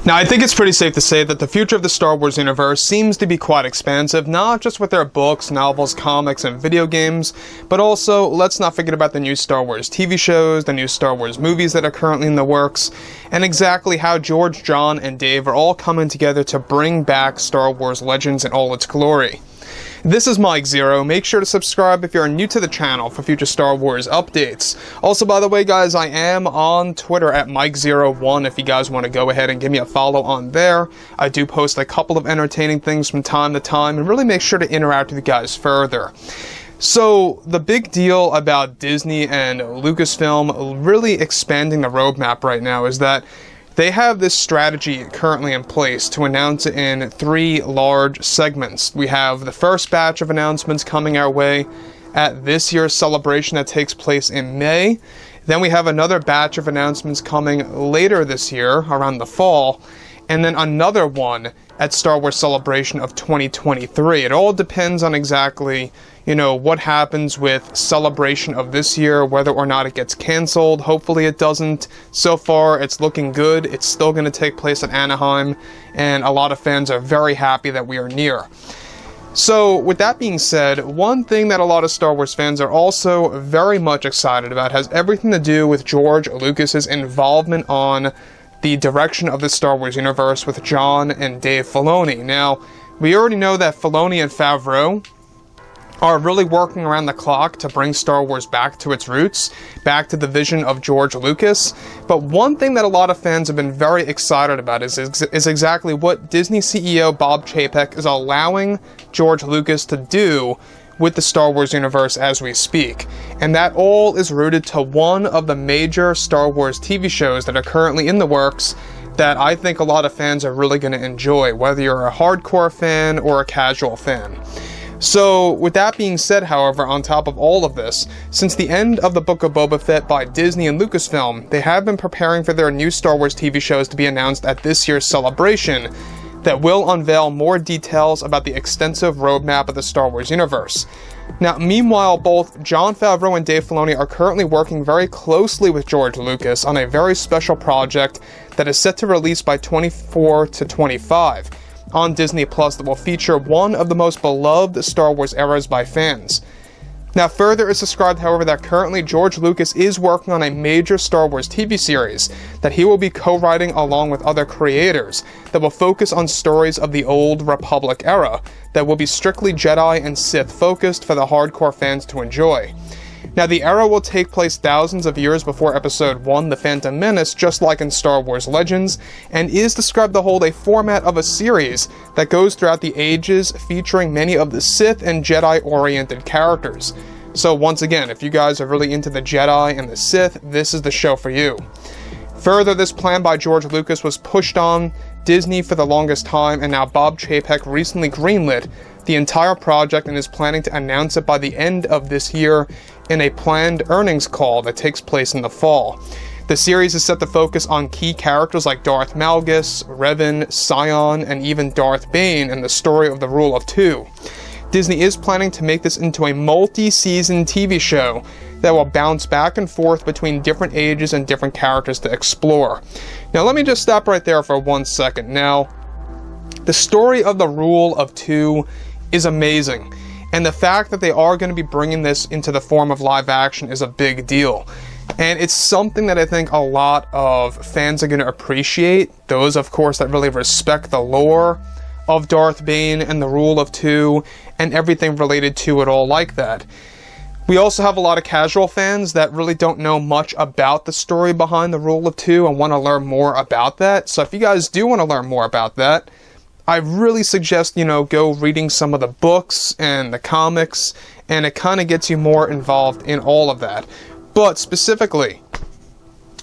Now, I think it's pretty safe to say that the future of the Star Wars universe seems to be quite expansive, not just with their books, novels, comics, and video games, but also, let's not forget about the new Star Wars TV shows, the new Star Wars movies that are currently in the works, and exactly how George, John, and Dave are all coming together to bring back Star Wars Legends in all its glory. This is Mike Zero. Make sure to subscribe if you're new to the channel for future Star Wars updates. Also, by the way, guys, I am on Twitter at Mike01 if you guys want to go ahead and give me a follow on there. I do post a couple of entertaining things from time to time and really make sure to interact with you guys further. So, the big deal about Disney and Lucasfilm really expanding the roadmap right now is that they have this strategy currently in place to announce it in 3 large segments. We have the first batch of announcements coming our way at this year's celebration that takes place in May. Then we have another batch of announcements coming later this year, around the fall. And then another one at Star Wars Celebration of 2023. It all depends on exactly, what happens with Celebration of this year, whether or not it gets canceled. Hopefully it doesn't. So far, it's looking good. It's still going to take place at Anaheim, and a lot of fans are very happy that we are near. So, with that being said, one thing that a lot of Star Wars fans are also very much excited about has everything to do with George Lucas's involvement on the direction of the Star Wars universe with John and Dave Filoni. Now, we already know that Filoni and Favreau are really working around the clock to bring Star Wars back to its roots, back to the vision of George Lucas. But one thing that a lot of fans have been very excited about is exactly what Disney CEO Bob Chapek is allowing George Lucas to do with the Star Wars universe as we speak. And that all is rooted to one of the major Star Wars TV shows that are currently in the works that I think a lot of fans are really going to enjoy, whether you're a hardcore fan or a casual fan. So, with that being said, however, on top of all of this, since the end of the Book of Boba Fett by Disney and Lucasfilm, they have been preparing for their new Star Wars TV shows to be announced at this year's celebration that will unveil more details about the extensive roadmap of the Star Wars universe. Now, meanwhile, both Jon Favreau and Dave Filoni are currently working very closely with George Lucas on a very special project that is set to release by 24 to 25 on Disney Plus that will feature one of the most beloved Star Wars eras by fans. Now, further is described, however, that currently George Lucas is working on a major Star Wars TV series that he will be co-writing along with other creators that will focus on stories of the Old Republic era that will be strictly Jedi and Sith focused for the hardcore fans to enjoy. Now, the era will take place thousands of years before Episode 1, The Phantom Menace, just like in Star Wars Legends, and is described to hold a format of a series that goes throughout the ages, featuring many of the Sith and Jedi-oriented characters. So once again, if you guys are really into the Jedi and the Sith, this is the show for you. Further, this plan by George Lucas was pushed on Disney for the longest time, and now Bob Chapek recently greenlit the entire project and is planning to announce it by the end of this year in a planned earnings call that takes place in the fall. The series is set to focus on key characters like Darth Malgus, Revan, Sion, and even Darth Bane and the story of the Rule of Two. Disney is planning to make this into a multi-season TV show that will bounce back and forth between different ages and different characters to explore. Now, let me just stop right there for 1 second. Now, the story of the Rule of Two is amazing, and the fact that they are going to be bringing this into the form of live action is a big deal. And it's something that I think a lot of fans are going to appreciate. Those, of course, that really respect the lore of Darth Bane and the Rule of Two and everything related to it all like that. We also have a lot of casual fans that really don't know much about the story behind the Rule of Two and want to learn more about that. So if you guys do want to learn more about that, I really suggest, go reading some of the books and the comics, and it kind of gets you more involved in all of that. But specifically,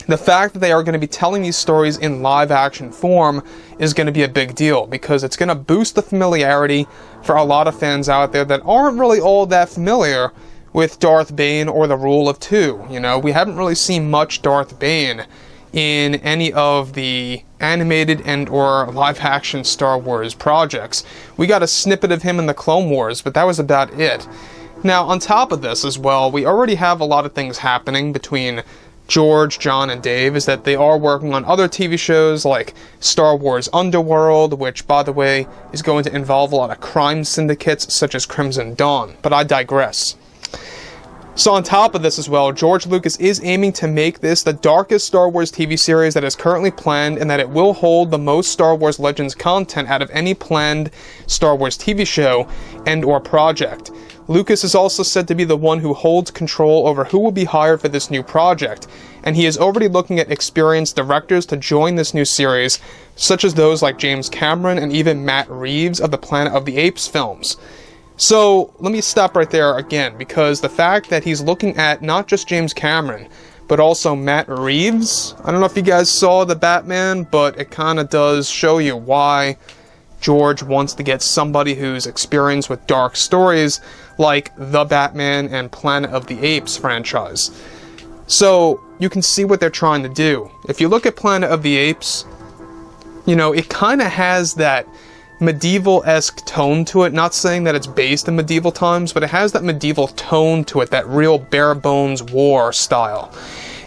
the fact that they are going to be telling these stories in live action form is going to be a big deal, because it's going to boost the familiarity for a lot of fans out there that aren't really all that familiar with Darth Bane or the Rule of Two. We haven't really seen much Darth Bane in any of the animated and or live-action Star Wars projects. We got a snippet of him in the Clone Wars, but that was about it. Now, on top of this as well, we already have a lot of things happening between George, John, and Dave is that they are working on other TV shows like Star Wars Underworld, which, by the way, is going to involve a lot of crime syndicates such as Crimson Dawn, but I digress. So on top of this as well, George Lucas is aiming to make this the darkest Star Wars TV series that is currently planned, and that it will hold the most Star Wars Legends content out of any planned Star Wars TV show and or project. Lucas is also said to be the one who holds control over who will be hired for this new project, and he is already looking at experienced directors to join this new series, such as those like James Cameron and even Matt Reeves of the Planet of the Apes films. So, let me stop right there again, because the fact that he's looking at not just James Cameron, but also Matt Reeves. I don't know if you guys saw The Batman, but it kind of does show you why George wants to get somebody who's experienced with dark stories like The Batman and Planet of the Apes franchise. So, you can see what they're trying to do. If you look at Planet of the Apes, you know, it kind of has that medieval-esque tone to it. Not saying that it's based in medieval times, but it has that medieval tone to it, that real bare-bones war style.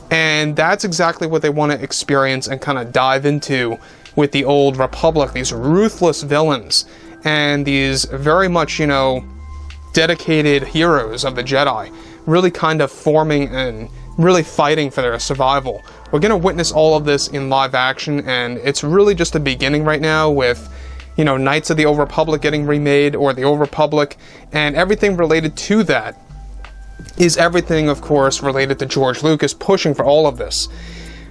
And that's exactly what they want to experience and kind of dive into with the Old Republic, these ruthless villains, and these very much, you know, dedicated heroes of the Jedi, really kind of forming and really fighting for their survival. We're going to witness all of this in live action, and it's really just the beginning right now with, you know, Knights of the Old Republic getting remade, or the Old Republic, and everything related to that is everything, of course, related to George Lucas pushing for all of this.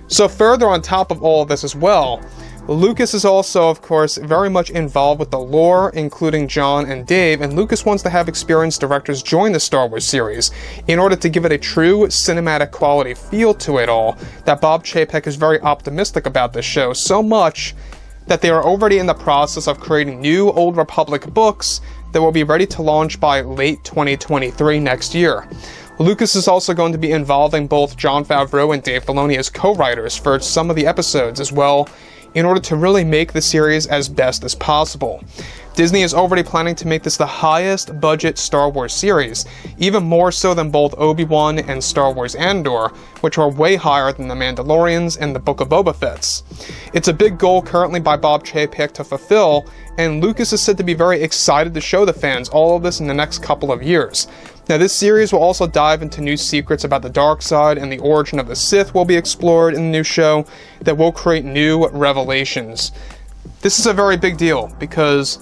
So further on top of all of this as well, Lucas is also, of course, very much involved with the lore, including John and Dave, and Lucas wants to have experienced directors join the Star Wars series in order to give it a true cinematic quality feel to it all, that Bob Chapek is very optimistic about this show, so much that they are already in the process of creating new Old Republic books that will be ready to launch by late 2023 next year. Lucas is also going to be involving both Jon Favreau and Dave Filoni as co-writers for some of the episodes as well, in order to really make the series as best as possible. Disney is already planning to make this the highest budget Star Wars series, even more so than both Obi-Wan and Star Wars Andor, which are way higher than The Mandalorians and the Book of Boba Fett's. It's a big goal currently by Bob Chapek to fulfill, and Lucas is said to be very excited to show the fans all of this in the next couple of years. Now, this series will also dive into new secrets about the dark side, and the origin of the Sith will be explored in the new show that will create new revelations. This is a very big deal, because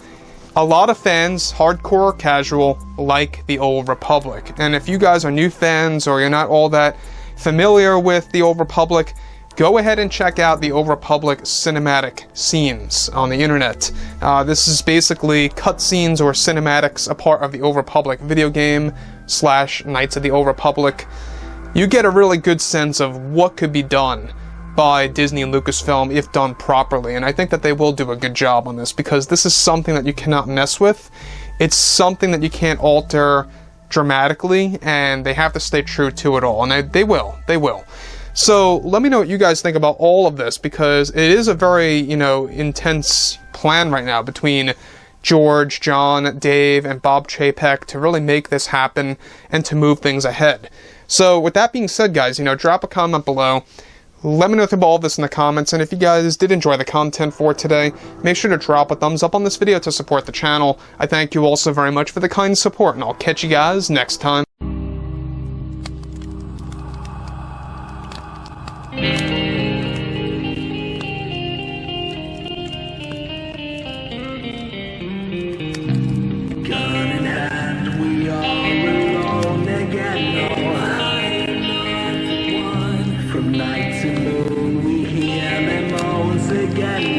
a lot of fans, hardcore or casual, like the Old Republic. And if you guys are new fans, or you're not all that familiar with the Old Republic, go ahead and check out the Old Republic cinematic scenes on the internet. This is basically cutscenes or cinematics, a part of the Old Republic video game / Knights of the Old Republic. You get a really good sense of what could be done by Disney and Lucasfilm if done properly, and I think that they will do a good job on this, because this is something that you cannot mess with. It's something that you can't alter dramatically, and they have to stay true to it all, and they will. So let me know what you guys think about all of this, because it is a very, you know, intense plan right now between George, John, Dave, and Bob Chapek to really make this happen and to move things ahead. So with that being said, guys, you know, drop a comment below. Let me know about all of this in the comments, and if you guys did enjoy the content for today, make sure to drop a thumbs up on this video to support the channel. I thank you all so very much for the kind support, and I'll catch you guys next time. Gun in hand, we are alone again. No hiding on one. From night to moon, we hear them moans again.